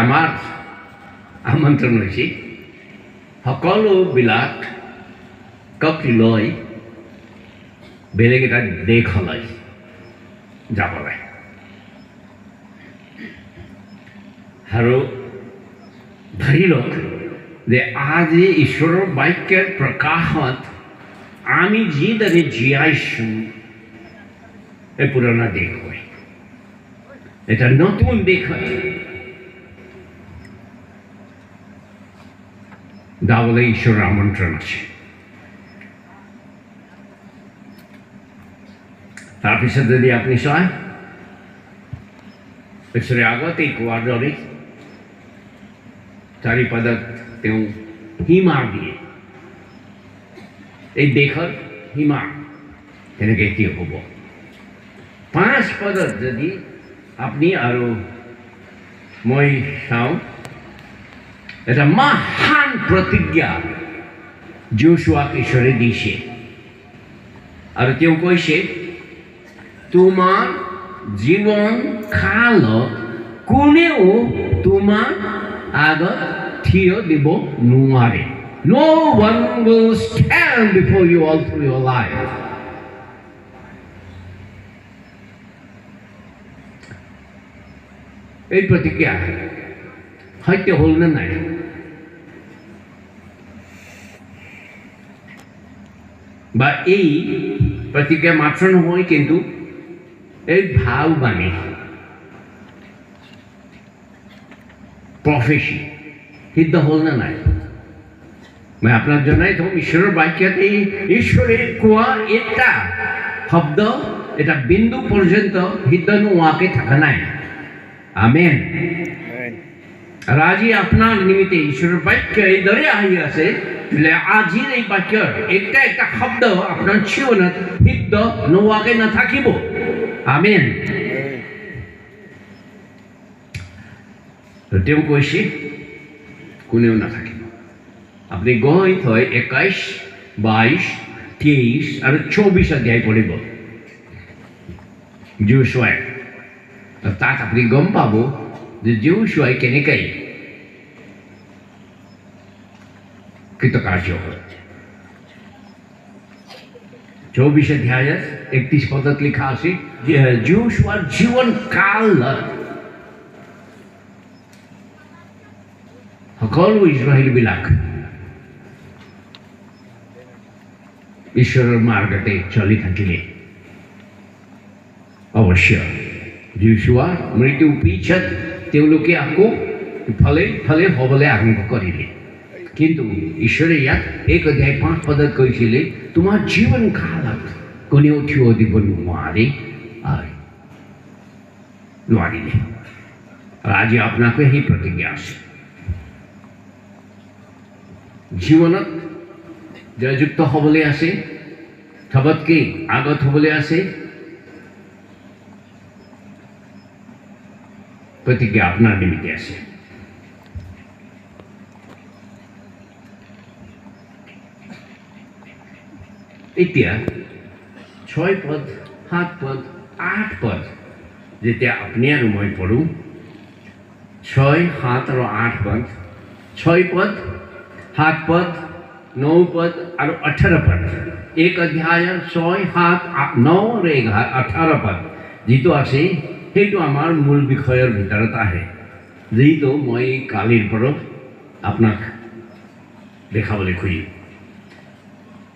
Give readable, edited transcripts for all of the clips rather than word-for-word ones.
আমাৰ আমন্ত্ৰণ হৈছে সকলোবিলাক কপি লৈ বেলেগ এটা দেশলৈ যাবলৈ আৰু ধৰি লওক যে আজি ঈশ্বৰৰ বাক্যৰ প্ৰকাশত আমি যিদৰে জীয়াইছোঁ এই পুৰণা দেশ হয় এটা নতুন দেশত যাবলৈ ঈশ্বৰৰ আমন্ত্ৰণ আছে তাৰপিছত যদি আপুনি চায় ঈশ্বৰে আগতেই কোৱাৰ দৰে চাৰিপদত তেওঁ সীমা দিয়ে এই দেশৰ সীমা তেনেকৈ কি হ'ব 5 পদত যদি আপুনি আৰু মই চাওঁ এটা মহান প্ৰতিজ্ঞা যোশুৱাক ঈশ্বৰে দিছে আৰু তেওঁ কৈছে তোমাৰ জীৱন কালত কোনেও তোমাৰ আগত থিয় দিব নোৱাৰে No one will stand before you all through your life. এই প্ৰতিজ্ঞা সত্য হ'ল নে নাই বা এই প্ৰতিজ্ঞা মাত্ৰ নহয় কিন্তু এই ভাও বাণী প্ৰফেচি সিদ্ধ হ'ল নে নাই মই আপোনাক জনাই থওঁ ঈশ্বৰৰ বাক্যত এই ঈশ্বৰে কোৱা এটা শব্দ এটা বিন্দু পৰ্যন্ত সিদ্ধ নোহোৱাকৈ থকা নাই আমেন আৰু আজি আপোনাৰ নিমিত্তে ঈশ্বৰৰ বাক্য এইদৰে আহি আছে বোলে আজিৰ এই বাক্যৰ এটা শব্দ আপোনাৰ জীৱনত সিদ্ধ নোহোৱাকৈ নাথাকিব আমেন তেওঁ কৈছে কোনেও নাথাকিব আপুনি গৈ থৈ 21, 22, 23 আৰু 24 অধ্যায় পঢ়িব যোশুৱাই তাত আপুনি গম পাব যে যোশুৱাই কেনেকৈ কৃতকাৰ্য হ'ল 24 অধ্যায়ত 31 পদত লিখা আছে যে যোশুৱাৰ জীৱন কালত সকলো ইজৰাইলবিলাক ঈশ্বৰৰ মাৰ্গতে চলি থাকিলে অৱশ্য যোশুৱাৰ মৃত্যুৰ পিছত তেওঁলোকে আকৌ ফালে ফালে হ'বলৈ আৰম্ভ কৰিলে কিন্তু ঈশ্বৰে ইয়াত 1 অধ্যায় 5 পদত কৈছিলে তোমাৰ জীৱন কালত কোনেও থিয় দিব নোৱাৰিলে আৰু আজি আপোনাকো সেই প্ৰতিজ্ঞা আছে জীৱনত জয়যুক্ত হ'বলৈ আছে চবতকৈ আগত হ'বলৈ আছে প্ৰতিজ্ঞা আপোনাৰ নিমিত্তে আছে এতিয়া 6 পদ 7 পদ 8 পদ যেতিয়া আপুনি আৰু মই পঢ়োঁ 6, 7 আৰু 8 পদ 6 পদ 7 পদ 9 পদ আৰু 18 পদ 1 অধ্যায়ৰ 6, 7, 9 আৰু 18 পদ যিটো আছে সেইটো আমাৰ মূল বিষয়ৰ ভিতৰত আহে যিটো মই কালিৰ পৰা আপোনাক দেখাবলৈ খুজিম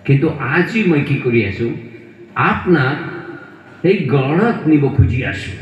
কিন্তু আজি মই কি কৰি আছোঁ আপোনাক সেই গড়ত নিব খুজি আছোঁ